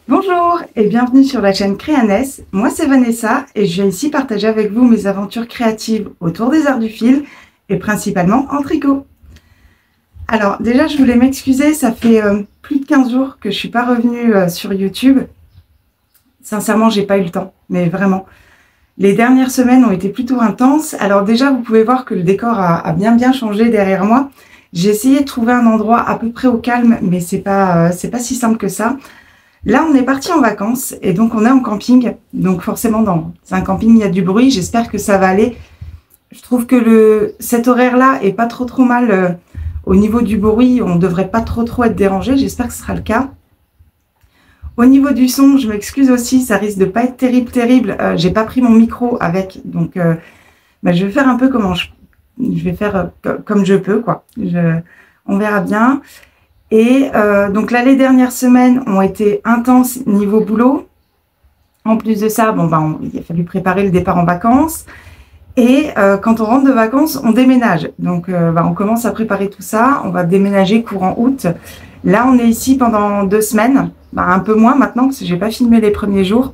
Bonjour et bienvenue sur la chaîne Créaness. Moi c'est Vanessa et je viens ici partager avec vous mes aventures créatives autour des arts du fil et principalement en tricot. Alors déjà je voulais m'excuser, ça fait plus de 15 jours que je suis pas revenue sur YouTube. Sincèrement j'ai pas eu le temps, mais vraiment. Les dernières semaines ont été plutôt intenses. Alors déjà vous pouvez voir que le décor a bien changé derrière moi. J'ai essayé de trouver un endroit à peu près au calme, mais c'est pas si simple que ça. Là, on est parti en vacances et donc on est en camping. Donc forcément, dans un camping, il y a du bruit. J'espère que ça va aller. Je trouve que cet horaire-là est pas trop mal au niveau du bruit. On ne devrait pas trop être dérangé. J'espère que ce sera le cas. Au niveau du son, je m'excuse aussi. Ça risque de pas être terrible. J'ai pas pris mon micro avec. Donc, je vais faire un peu je vais faire comme je peux, quoi. On verra bien. Et donc là, les dernières semaines ont été intenses niveau boulot. En plus de ça, il a fallu préparer le départ en vacances. Et quand on rentre de vacances, on déménage. Donc on commence à préparer tout ça. On va déménager courant août. Là, on est ici pendant 2 semaines. Un peu moins maintenant parce que j'ai pas filmé les premiers jours.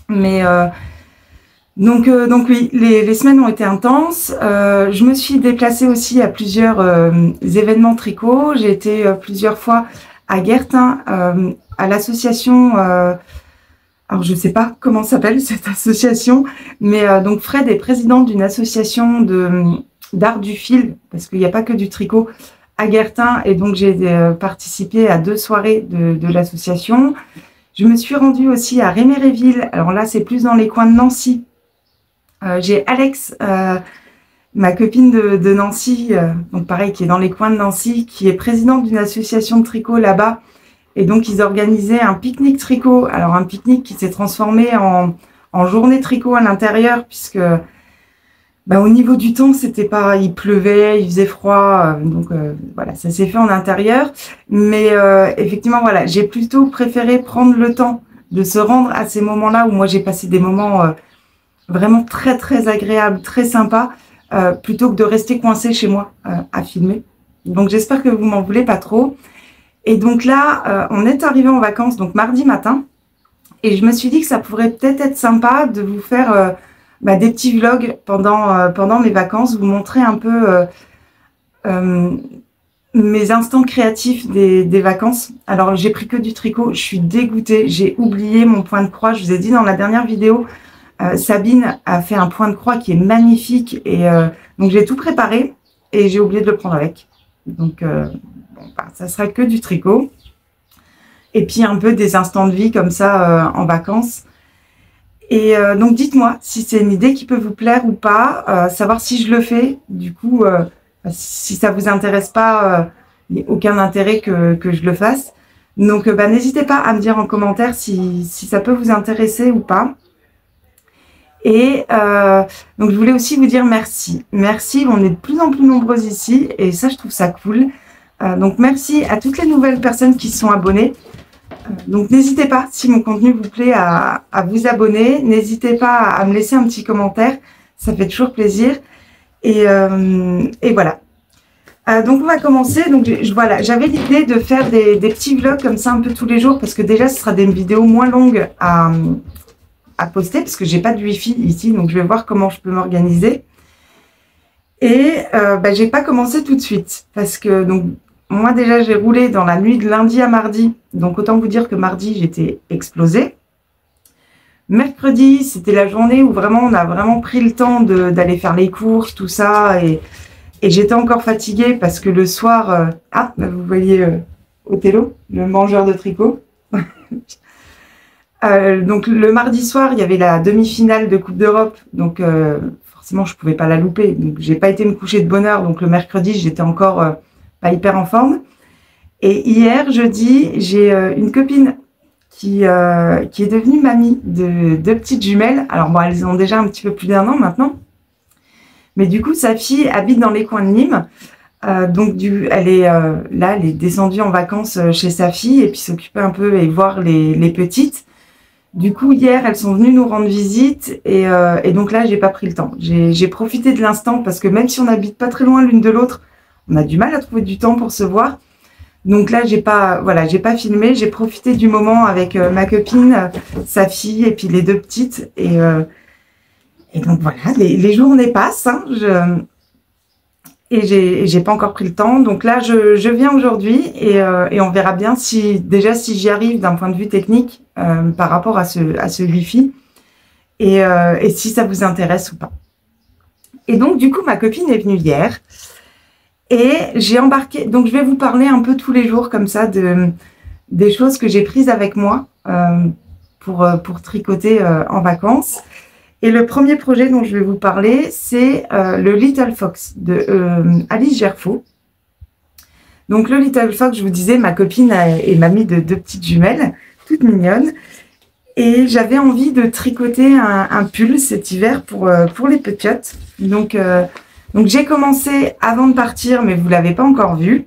Mais donc oui, les semaines ont été intenses. Je me suis déplacée aussi à plusieurs événements tricot. J'ai été plusieurs fois à Guertin, à l'association. Alors je sais pas comment s'appelle cette association, mais donc Fred est président d'une association d'art du fil, parce qu'il n'y a pas que du tricot à Guertin, et donc j'ai participé à 2 soirées de l'association. Je me suis rendue aussi à Réméréville. Alors là, c'est plus dans les coins de Nancy. J'ai Alex, ma copine de Nancy, donc pareil, qui est dans les coins de Nancy, qui est présidente d'une association de tricot là-bas. Et donc, ils organisaient un pique-nique tricot. Alors, un pique-nique qui s'est transformé en journée tricot à l'intérieur, puisque au niveau du temps, c'était pas, il pleuvait, il faisait froid. Donc, voilà, ça s'est fait en intérieur. Mais effectivement, voilà, j'ai plutôt préféré prendre le temps de se rendre à ces moments-là où moi, j'ai passé des moments vraiment très agréable, très sympa, plutôt que de rester coincé chez moi à filmer. Donc j'espère que vous m'en voulez pas trop. Et donc là, on est arrivé en vacances, donc mardi matin, et je me suis dit que ça pourrait peut-être être sympa de vous faire des petits vlogs pendant mes vacances, vous montrer un peu mes instants créatifs des vacances. Alors j'ai pris que du tricot, je suis dégoûtée, j'ai oublié mon point de croix, je vous ai dit dans la dernière vidéo. Sabine a fait un point de croix qui est magnifique et donc j'ai tout préparé et j'ai oublié de le prendre avec. Donc ça sera que du tricot et puis un peu des instants de vie comme ça en vacances. Et donc dites-moi si c'est une idée qui peut vous plaire ou pas, savoir si je le fais. Du coup, si ça vous intéresse pas, il n'y a aucun intérêt que je le fasse. Donc n'hésitez pas à me dire en commentaire si ça peut vous intéresser ou pas. Et donc je voulais aussi vous dire merci. Merci, on est de plus en plus nombreuses ici et ça je trouve ça cool. Donc merci à toutes les nouvelles personnes qui se sont abonnées. Donc n'hésitez pas, si mon contenu vous plaît, à vous abonner. N'hésitez pas à me laisser un petit commentaire, ça fait toujours plaisir. Et voilà. Donc on va commencer. Donc voilà, j'avais l'idée de faire des petits vlogs comme ça un peu tous les jours parce que déjà ce sera des vidéos moins longues à poster parce que j'ai pas de wifi ici, donc je vais voir comment je peux m'organiser. Et j'ai pas commencé tout de suite parce que donc moi déjà j'ai roulé dans la nuit de lundi à mardi, donc autant vous dire que mardi j'étais explosée. Mercredi c'était la journée où vraiment on a vraiment pris le temps d'aller faire les courses, tout ça, et j'étais encore fatiguée parce que le soir vous voyez Othello, le mangeur de tricot. Donc le mardi soir, il y avait la demi-finale de Coupe d'Europe, donc forcément je pouvais pas la louper. Donc j'ai pas été me coucher de bonne heure, donc le mercredi j'étais encore pas hyper en forme. Et hier jeudi, j'ai une copine qui est devenue mamie de 2 petites jumelles. Alors elles ont déjà un petit peu plus d'1 an maintenant, mais du coup sa fille habite dans les coins de Nîmes. Donc elle est descendue en vacances chez sa fille et puis s'occuper un peu et voir les petites. Du coup, hier, elles sont venues nous rendre visite et donc là, j'ai pas pris le temps. J'ai profité de l'instant parce que même si on n'habite pas très loin l'une de l'autre, on a du mal à trouver du temps pour se voir. Donc là, j'ai pas filmé, j'ai profité du moment avec ma copine, sa fille et puis les deux petites. Et donc voilà, les journées passent, hein, et j'ai pas encore pris le temps. Donc là, je viens aujourd'hui et on verra bien si j'y arrive d'un point de vue technique par rapport à ce Wi-Fi et si ça vous intéresse ou pas. Et donc du coup, ma copine est venue hier. Et j'ai embarqué, donc je vais vous parler un peu tous les jours comme ça des choses que j'ai prises avec moi pour tricoter en vacances. Et le premier projet dont je vais vous parler, c'est le Little Fox de Alice Gerfaut. Donc le Little Fox, je vous disais, ma copine est mamie de deux petites jumelles, toutes mignonnes. Et j'avais envie de tricoter un pull cet hiver pour les petiotes. Donc j'ai commencé avant de partir, mais vous l'avez pas encore vu.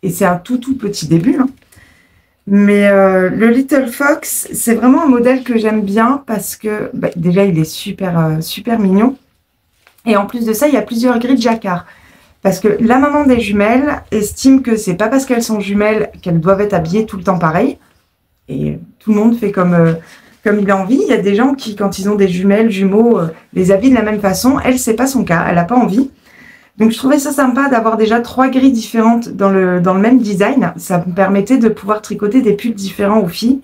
Et c'est un tout petit début. Hein. Mais le Little Fox, c'est vraiment un modèle que j'aime bien parce que déjà il est super mignon. Et en plus de ça, il y a plusieurs grilles de jacquard. Parce que la maman des jumelles estime que c'est pas parce qu'elles sont jumelles qu'elles doivent être habillées tout le temps pareil. Et tout le monde fait comme il a envie. Il y a des gens qui, quand ils ont des jumelles, jumeaux, les habillent de la même façon. Elle, c'est pas son cas. Elle n'a pas envie. Donc, je trouvais ça sympa d'avoir déjà 3 grilles différentes dans le même design. Ça me permettait de pouvoir tricoter des pulls différents aux filles.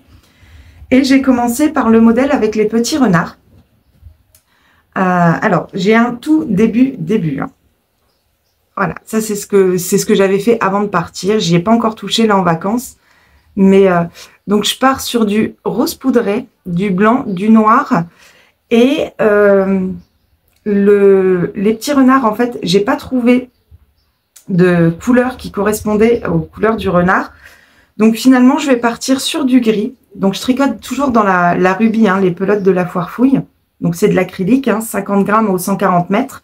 Et j'ai commencé par le modèle avec les petits renards. Alors, j'ai un tout début. Hein. Voilà, ça c'est ce que j'avais fait avant de partir. J'y ai pas encore touché là en vacances. Mais donc je pars sur du rose poudré, du blanc, du noir et les petits renards, en fait, j'ai pas trouvé de couleur qui correspondait aux couleurs du renard. Donc finalement, je vais partir sur du gris. Donc je tricote toujours dans la rubis, hein, les pelotes de la foire fouille. Donc c'est de l'acrylique, hein, 50 grammes au 140 mètres.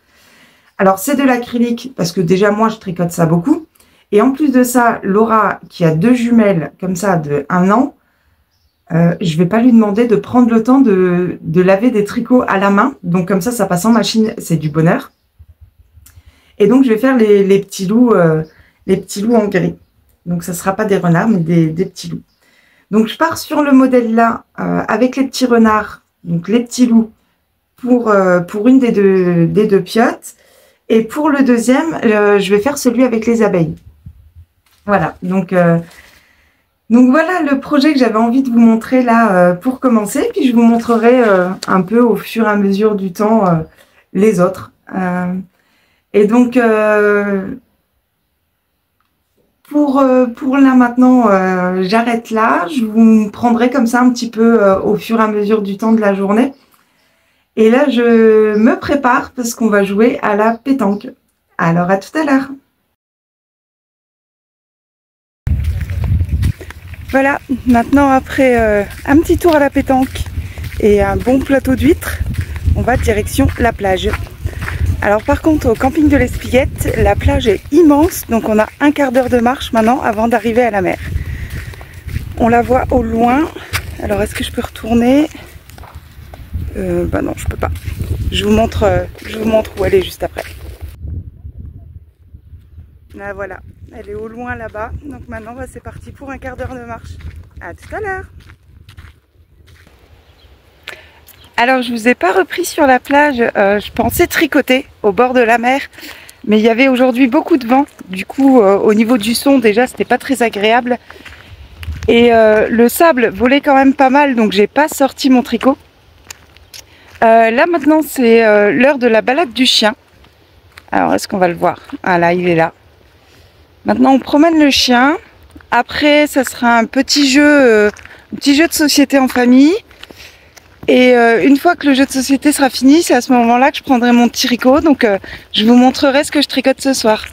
Alors c'est de l'acrylique parce que déjà moi je tricote ça beaucoup. Et en plus de ça, Laura, qui a 2 jumelles comme ça de 1 an, je vais pas lui demander de prendre le temps de laver des tricots à la main. Donc comme ça passe en machine, c'est du bonheur. Et donc je vais faire les petits loups en gris. Donc ça sera pas des renards, mais des petits loups. Donc je pars sur le modèle là avec les petits renards, donc les petits loups pour une des deux piottes. Et pour le deuxième, je vais faire celui avec les abeilles. Voilà, donc voilà le projet que j'avais envie de vous montrer là pour commencer. Puis je vous montrerai un peu au fur et à mesure du temps les autres. Et donc pour là maintenant, j'arrête là. Je vous prendrai comme ça un petit peu au fur et à mesure du temps de la journée. Et là, je me prépare parce qu'on va jouer à la pétanque. Alors à tout à l'heure. Voilà, maintenant après un petit tour à la pétanque et un bon plateau d'huîtres, on va direction la plage. Alors par contre au camping de l'Espiguette, la plage est immense, donc on a un quart d'heure de marche maintenant avant d'arriver à la mer. On la voit au loin, alors est-ce que je peux retourner? Bah non, je peux pas. Je vous montre où elle est juste après. Là voilà, elle est au loin là-bas. Donc maintenant c'est parti pour un quart d'heure de marche. À tout à l'heure. Alors je vous ai pas repris sur la plage, je pensais tricoter au bord de la mer. Mais il y avait aujourd'hui beaucoup de vent. Du coup au niveau du son déjà c'était pas très agréable. Et le sable volait quand même pas mal, donc j'ai pas sorti mon tricot. Là maintenant c'est l'heure de la balade du chien. Alors est-ce qu'on va le voir? Ah là, il est là. Maintenant on promène le chien. Après ça sera un petit jeu de société en famille. Et une fois que le jeu de société sera fini, c'est à ce moment-là que je prendrai mon tricot. Donc je vous montrerai ce que je tricote ce soir.